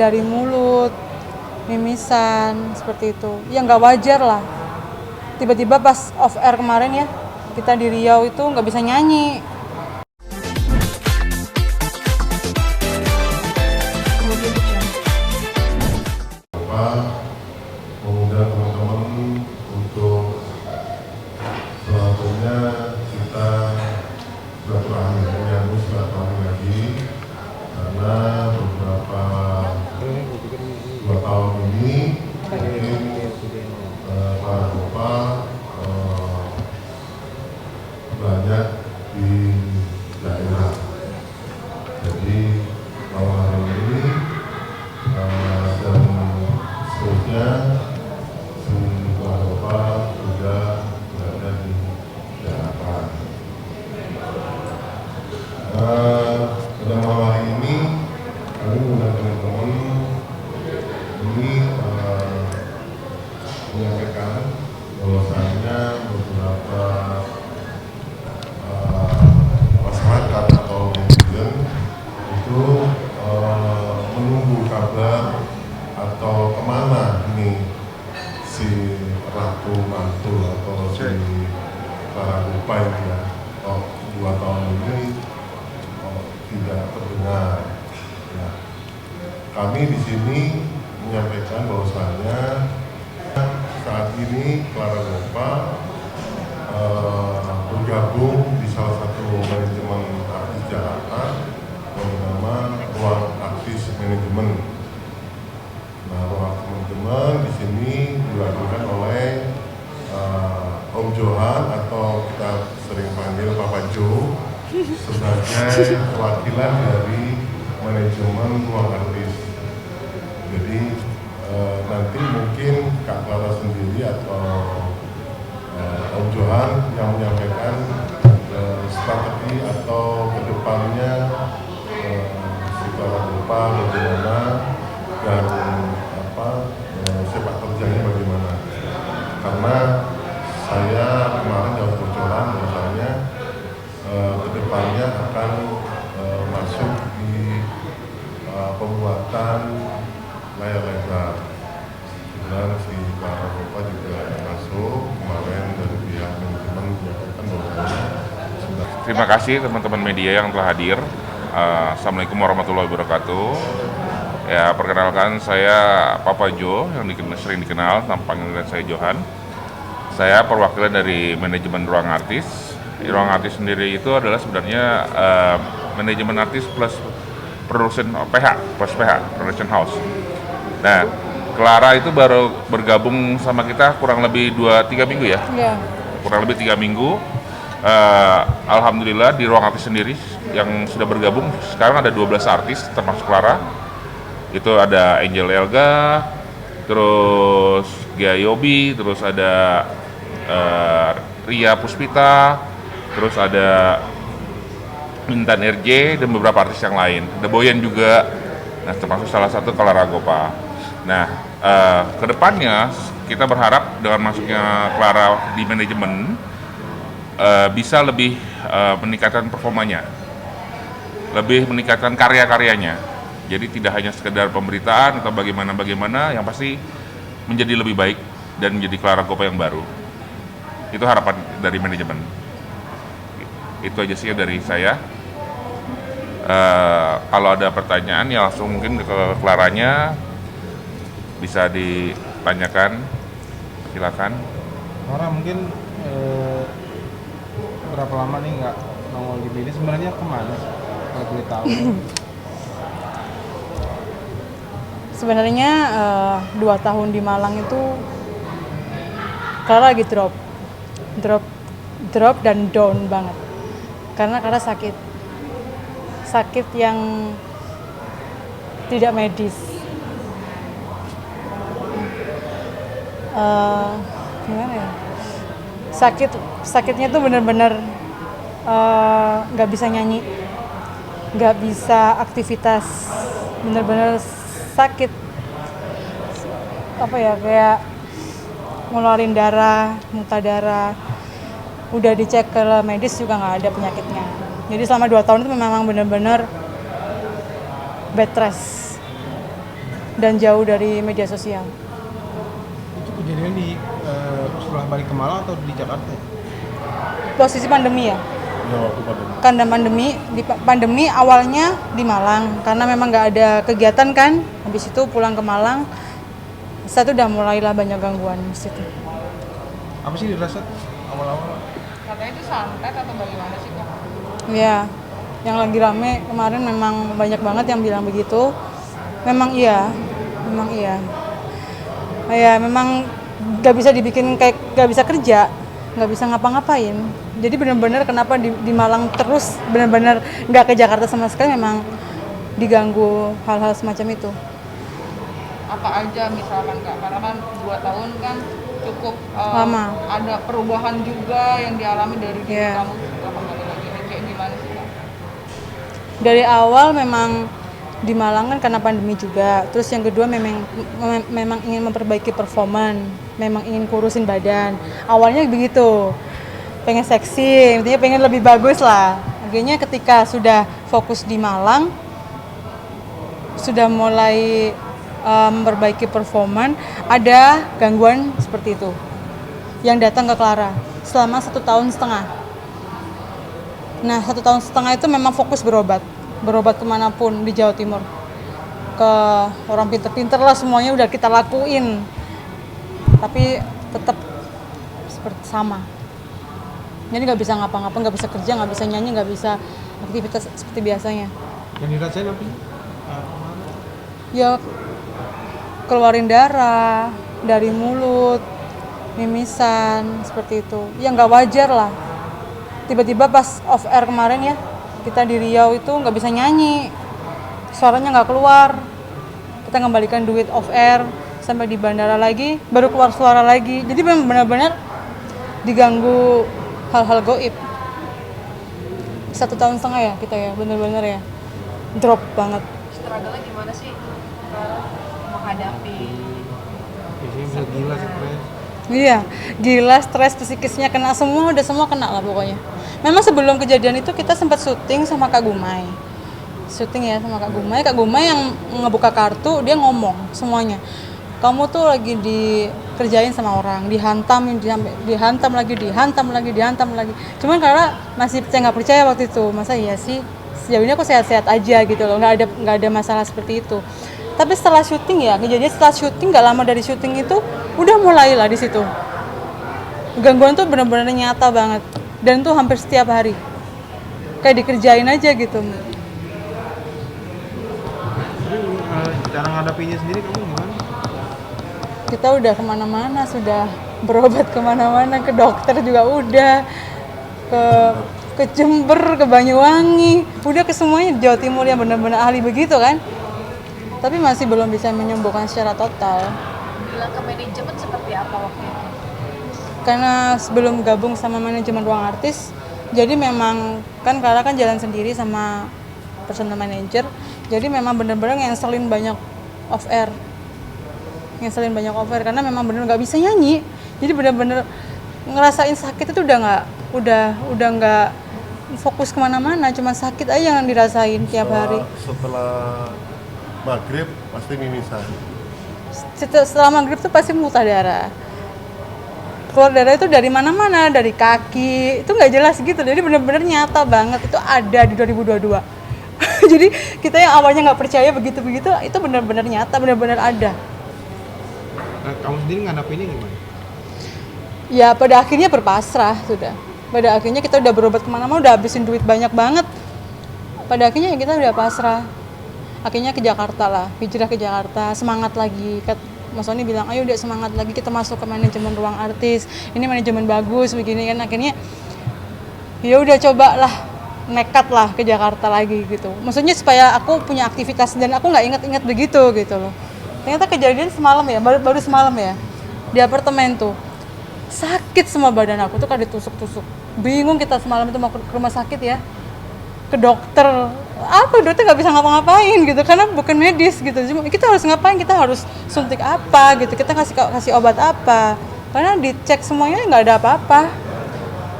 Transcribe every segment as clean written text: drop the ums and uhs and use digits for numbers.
dari mulut, mimisan, seperti itu. Ya nggak wajar lah. Tiba-tiba pas off air kemarin ya, kita di Riau itu nggak bisa nyanyi. Mengundang teman-teman untuk selanjutnya kita silaturahmi, menyambut silaturahmi lagi karena beberapa 2 tahun ini mungkin para bapak banyak di daerah. Jadi malam hari ini dan seterusnya si bapak sudah berada di Jakarta. Pada malam hari ini kami mengundang teman-teman ini menyampaikan bahwasanya beberapa masyarakat atau netizen itu menunggu kabar atau kemana ini si Ratu Mantul atau si Clara Gopa ini ya. 2 tahun ini tidak terdengar. Ya. Kami di sini menyampaikan bahwasanya saat ini Clara Gopa bergabung di salah satu manajemen artis Jakarta yang bernama Ruang Artis Manajemen. Nah, Ruang Artis Manajemen di sini dilakukan oleh Om Johan atau kita sering panggil Papa Jo sebagai perwakilan dari manajemen Ruang Artis. Jadi nanti mungkin Kak Clara sendiri atau Om Johan yang menyampaikan strategi atau kedepannya si Clara Gopa bagaimana dan sepak terjangnya bagaimana. Karena saya kemarin dapat bocoran bahwasanya kedepannya akan masuk di pembuatan layar lebar. Dan si Clara Gopa juga masuk kemarin dari pihak manajemen menyampaikan bahwa sudah. Terima kasih teman-teman media yang telah hadir. Assalamualaikum warahmatullahi wabarakatuh. Ya, perkenalkan saya Papa Jo yang sering dikenal panggilan saya Johan. Saya perwakilan dari manajemen Ruang Artis. Ruang Artis sendiri itu adalah sebenarnya manajemen artis plus production production house. Nah, Clara itu baru bergabung sama kita kurang lebih 2-3 minggu ya? Iya. Kurang lebih 3 minggu. Alhamdulillah di Ruang Artis sendiri yang sudah bergabung sekarang ada 12 artis termasuk Clara. Itu ada Angel Elga, terus Gia Yobi, terus ada Ria Puspita, terus ada Intan RJ dan beberapa artis yang lain. Ada Boyan juga, nah termasuk salah satu Clara Gopa. Nah, kedepannya kita berharap dengan masuknya Clara di manajemen bisa lebih meningkatkan performanya, lebih meningkatkan karya-karyanya. Jadi tidak hanya sekedar pemberitaan atau bagaimana, yang pasti menjadi lebih baik dan menjadi Clara Gopa yang baru. Itu harapan dari manajemen. Itu aja sih dari saya. Kalau ada pertanyaan ya langsung mungkin ke Claranya bisa ditanyakan. Silakan. Clara mungkin berapa lama nih nggak nongol di media? Sebenarnya kemana? Kalau boleh tahu. Sebenarnya 2 tahun di Malang itu Clara lagi drop dan down banget karena sakit yang tidak medis. Gimana ya? Sakitnya tuh benar-benar nggak bisa nyanyi, nggak bisa aktivitas, benar-benar sakit. Apa ya, kayak ngeluarin darah, muntah darah. Udah dicek ke medis juga nggak ada penyakitnya. Jadi selama 2 tahun itu memang benar-benar bed rest. dan jauh dari media sosial. Itu kejadian di setelah balik ke Malang atau di Jakarta? Posisi pandemi ya, Ya waktu pada karena pandemi awalnya di Malang karena memang nggak ada kegiatan kan, habis itu pulang ke Malang, setelah itu udah mulailah banyak gangguan di situ. Apa sih dirasa awal-awal? Katanya itu santet atau bagaimana sih Kak? Ya, yang lagi rame kemarin memang banyak banget yang bilang begitu. Memang iya. Ya, memang nggak bisa dibikin kayak nggak bisa kerja, nggak bisa ngapa-ngapain. Jadi benar-benar kenapa di Malang terus benar-benar nggak ke Jakarta sama sekali, memang diganggu hal-hal semacam itu. Apa aja misalkan Kak? Karena kan 2 tahun kan cukup Lama. ada perubahan juga yang dialami dari diri Iya. kamu setelah kembali lagi. Ini kayak gimana sih Kak? Dari awal memang di Malang kan karena pandemi juga. Terus yang kedua memang ingin memperbaiki performan, memang ingin kurusin badan. Awalnya begitu, pengen seksi, intinya pengen lebih bagus lah. Akhirnya ketika sudah fokus di Malang, sudah mulai memperbaiki performan, ada gangguan seperti itu yang datang ke Clara selama 1,5 tahun. Nah, 1,5 tahun itu memang fokus berobat kemanapun di Jawa Timur, ke orang pinter-pinter lah, semuanya udah kita lakuin, tapi tetap seperti sama. Jadi nggak bisa ngapa-ngapa, nggak bisa kerja, nggak bisa nyanyi, nggak bisa aktivitas seperti biasanya. Yang dirasain apa sih? Ya keluarin darah dari mulut, mimisan, seperti itu. Ya nggak wajar lah. Tiba-tiba pas off air kemarin ya, kita di Riau itu nggak bisa nyanyi, suaranya nggak keluar. Kita kembalikan duit off air, sampai di bandara lagi, baru keluar suara lagi. Jadi benar-benar diganggu hal-hal goib. 1,5 tahun ya kita ya, benar-benar ya, drop banget. Struggle-nya gimana sih menghadapi Biasanya bisa gila stres. Iya, gila, stres, psikisnya kena semua, udah semua kena lah pokoknya. Memang sebelum kejadian itu kita sempat syuting sama Kak Gumai. Kak Gumai yang ngebuka kartu, dia ngomong semuanya. Kamu tuh lagi dikerjain sama orang, dihantam lagi. Cuman karena masih nggak percaya waktu itu, masa iya sih? Sejauh ini aku sehat-sehat aja gitu loh, nggak ada masalah seperti itu. Tapi setelah syuting ya, kejadian setelah syuting, nggak lama dari syuting itu udah mulailah di situ. Gangguan tuh benar-benar nyata banget, dan tuh hampir setiap hari. Kayak dikerjain aja gitu. Tapi cara ngadapinnya sendiri kamu gimana? Kita udah kemana-mana, sudah berobat kemana-mana, ke dokter juga udah, ke Jember, ke Banyuwangi, udah ke semuanya di Jawa Timur yang benar-benar ahli begitu kan. Tapi masih belum bisa menyembuhkan secara total. bilang ke manajemen seperti apa waktu itu? Karena sebelum gabung sama manajemen Ruang Artis, jadi memang kan Clara kan jalan sendiri sama personal manager, jadi memang benar-benar ngenselin banyak off air, karena memang benar nggak bisa nyanyi. Jadi benar-benar ngerasain sakit itu udah nggak fokus kemana-mana, cuma sakit aja yang dirasain tiap hari. Setelah maghrib pasti mimisan. Setelah maghrib tuh pasti muntah darah. Keluar darah itu dari mana-mana, dari kaki, itu nggak jelas gitu. Jadi benar-benar nyata banget, itu ada di 2022. Jadi kita yang awalnya nggak percaya begitu-begitu, itu benar-benar nyata, benar-benar ada. Nah, kamu sendiri ngadapinnya gimana? Ya pada akhirnya berpasrah sudah. Pada akhirnya kita udah berobat kemana-mana, udah habisin duit banyak banget. Pada akhirnya ya kita udah pasrah. Akhirnya ke Jakarta lah, hijrah ke Jakarta, semangat lagi. Mas Sony bilang, ayo udah semangat lagi, kita masuk ke manajemen Ruang Artis. Ini manajemen bagus begini kan. Akhirnya ya udah cobalah, nekat lah ke Jakarta lagi gitu. Maksudnya supaya aku punya aktivitas dan aku nggak ingat-ingat begitu gitu loh. Ternyata kejadian semalam ya, baru semalam ya, di apartemen tuh. Sakit semua badan aku tuh kayak ditusuk-tusuk. Bingung kita semalam itu mau ke rumah sakit ya, ke dokter. Apa dokter nggak bisa ngapa-ngapain gitu karena bukan medis gitu. Cuma kita harus ngapain? Kita harus suntik apa gitu. Kita kasih obat apa? Karena dicek semuanya nggak ada apa-apa.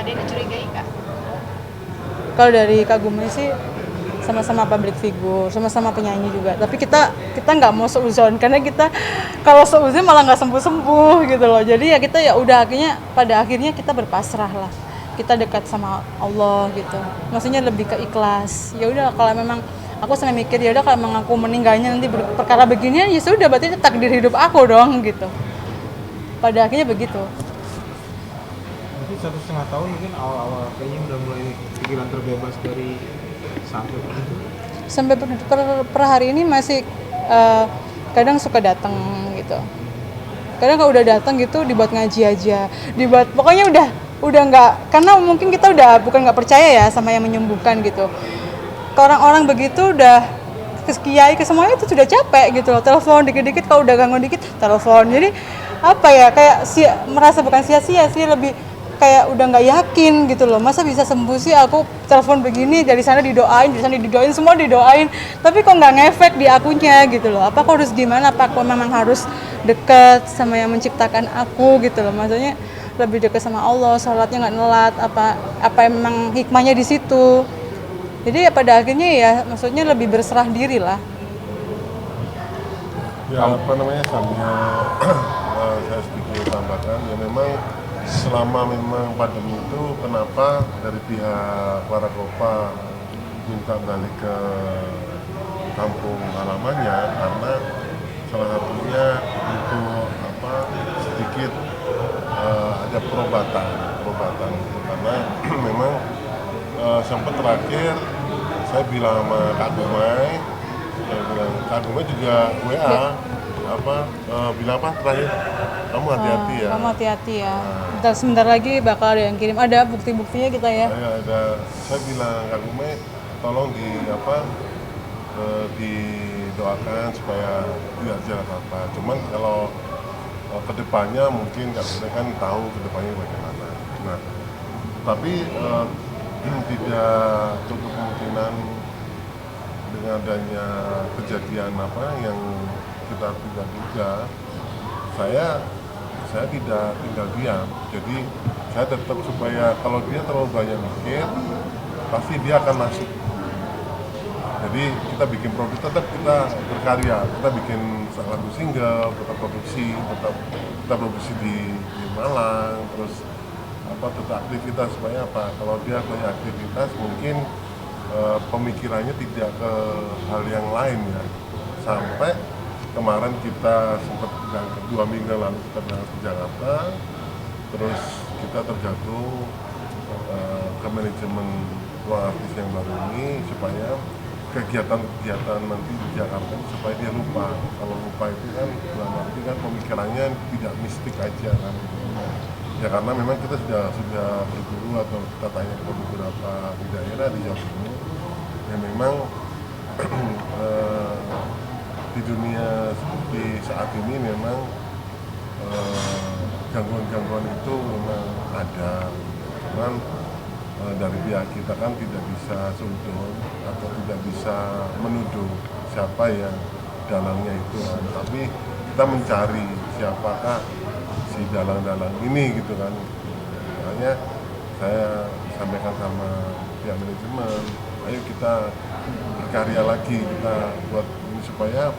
Ada yang dicurigai Kak? Kalau dari Kak Gumai sih sama-sama public figure, sama-sama penyanyi juga. Tapi kita nggak mau seuzon karena kita kalau seuzon malah nggak sembuh-sembuh gitu loh. Jadi ya kita ya udah pada akhirnya kita berpasrah lah. Kita dekat sama Allah gitu. Maksudnya lebih ke ikhlas. Ya udah kalau memang aku sampai mikir ya udah kalau memang aku meninggalnya nanti perkara beginian ya sudah berarti itu takdir hidup aku dong gitu. Pada akhirnya begitu. Berarti 1,5 tahun mungkin awal-awal kayaknya udah mulai pikiran terbebas dari sampai begitu. Sampai per hari ini masih kadang suka datang gitu. Kadang kalau udah datang gitu dibuat ngaji aja, dibuat pokoknya udah nggak, karena mungkin kita udah bukan nggak percaya ya sama yang menyembuhkan gitu. Ke orang-orang begitu udah ke kiai ke semuanya itu sudah capek gitu loh. Telepon dikit-dikit kalau udah ganggu dikit telepon. Jadi apa ya kayak merasa bukan sia-sia sih, lebih kayak udah nggak yakin gitu loh, masa bisa sembuh sih, aku telepon begini dari sana didoain, dari sana didoain, semua didoain, tapi kok nggak ngefek di akunya gitu loh. Apa aku harus gimana, apa aku memang harus deket sama yang menciptakan aku gitu loh, maksudnya lebih deket sama Allah, sholatnya nggak nelat, apa memang hikmahnya di situ. Jadi ya pada akhirnya ya maksudnya lebih berserah diri lah. Ya apa namanya sambil saya sedikit tambahkan ya, memang selama memang pandemi itu kenapa dari pihak Warakopa minta balik ke kampung halamannya, karena salah satunya untuk sedikit ada perobatan gitu. Karena memang sempat terakhir saya bilang sama Kak Dumai, saya bilang Kak Dumai juga WA bilang apa terakhir, kamu hati-hati ya. Kamu hati-hati ya. Sebentar lagi bakal ada yang kirim, ada bukti-buktinya kita ya. Saya bilang Kak Dumai tolong didoakan supaya tidak ada apa-apa. Cuman kalau kedepannya mungkin Kak Dumai kan tahu kedepannya bagaimana. Nah, tapi tidak cukup kemungkinan dengan adanya kejadian yang kita duga, saya tidak tinggal diam. Jadi saya tetap supaya kalau dia terlalu banyak mikir, pasti dia akan masuk. Jadi kita bikin produk, tetap kita berkarya, kita bikin lagu single, tetap kita produksi di Malang, terus tetap aktivitas supaya apa? Kalau dia banyak aktivitas, mungkin pemikirannya tidak ke hal yang lain ya. Sampai kemarin kita sempat berangkat 2 minggu lalu kita berangkat ke Jakarta, terus kita terjatuh ke manajemen ruang artis yang baru ini supaya kegiatan nanti di Jakarta supaya dia lupa. Kalau lupa itu kan dalam arti kan pemikirannya tidak mistik aja kan. Ya karena memang kita sudah berguru atau kita tanya ke beberapa di daerah di Jawa Timur yang memang di dunia seperti saat ini memang gangguan-gangguan itu memang ada. Cuman dari pihak kita kan tidak bisa sudon atau tidak bisa menuduh siapa yang dalangnya itu kan. Tapi kita mencari siapakah si dalang-dalang ini gitu kan. Makanya saya sampaikan sama pihak manajemen, ayo kita berkarya lagi, kita buat ini supaya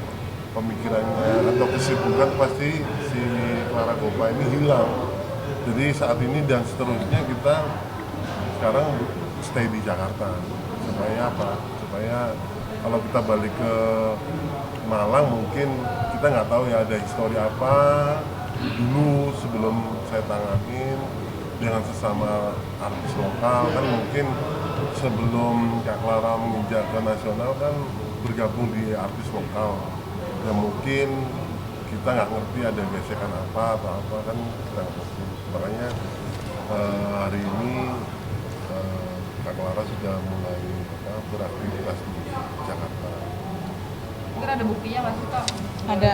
pemikirannya atau kesibukan pasti si Warakopa ini hilang. Jadi saat ini dan seterusnya kita sekarang stay di Jakarta supaya apa? Supaya kalau kita balik ke Malang mungkin kita nggak tahu ya ada histori apa dulu sebelum saya tanganin dengan sesama artis lokal kan, mungkin sebelum Kak Clara menginjak ke nasional kan bergabung di artis lokal ya, mungkin kita nggak ngerti ada gesekan apa atau apa kan kita nggak ngerti. Makanya hari ini Kak Clara sudah mulai beraktivitas di Jakarta. Mungkin ada buktinya nggak sih Kak? Ada.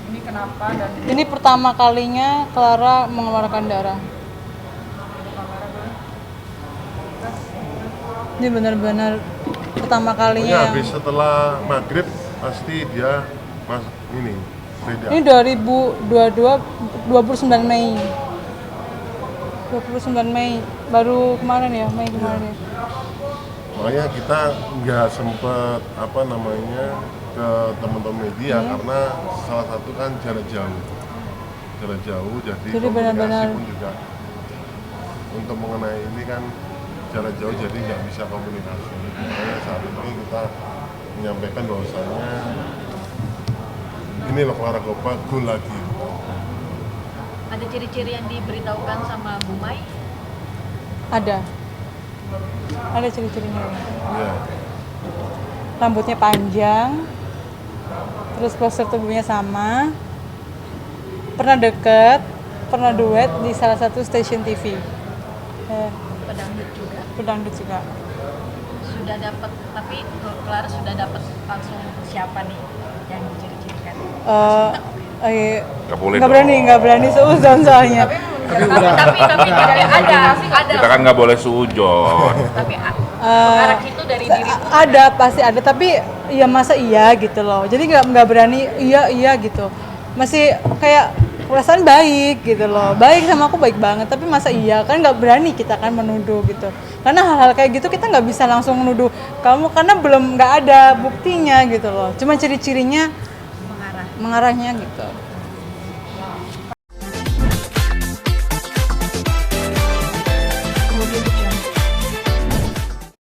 Ini kenapa dan Ini pertama kalinya Clara mengeluarkan darah. Ini benar-benar pertama kalinya. Pokoknya habis setelah maghrib pasti dia ini beda. Ini 2022 29 Mei. 29 Mei baru kemarin ya, Mei kemarin ya. makanya kita nggak sempet apa namanya ke teman-teman media karena salah satu kan jarak jauh jadi Jadi komunikasi benar-benar- pun juga untuk mengenai ini kan jarak jauh jadi nggak bisa komunikasi. Makanya saat ini kita menyampaikan bahwasanya ini loh Clara Copa go lagi. Ada ciri-ciri yang diberitahukan sama Bu Mai? Ada ciri-cirinya. Ya. Rambutnya panjang, terus postur tubuhnya sama, pernah deket, pernah duet di salah satu stasiun TV. Pedangdut juga. Pedangdut juga. Sudah dapat, tapi Clara sudah dapat langsung siapa nih yang diciri-cirikan? Nggak boleh nggak berani seuzon soalnya. Tapi ada. Kita kan nggak boleh suujon. Tapi mengarah itu dari diri. Ada, pasti ada, tapi ya masa iya gitu loh. Jadi nggak berani iya gitu. Masih kayak perasaan baik gitu loh. Baik sama aku baik banget, tapi masa iya kan nggak berani kita kan menuduh gitu. Karena hal-hal kayak gitu kita nggak bisa langsung menuduh kamu karena belum nggak ada buktinya gitu loh. Cuma ciri-cirinya mengarahnya gitu.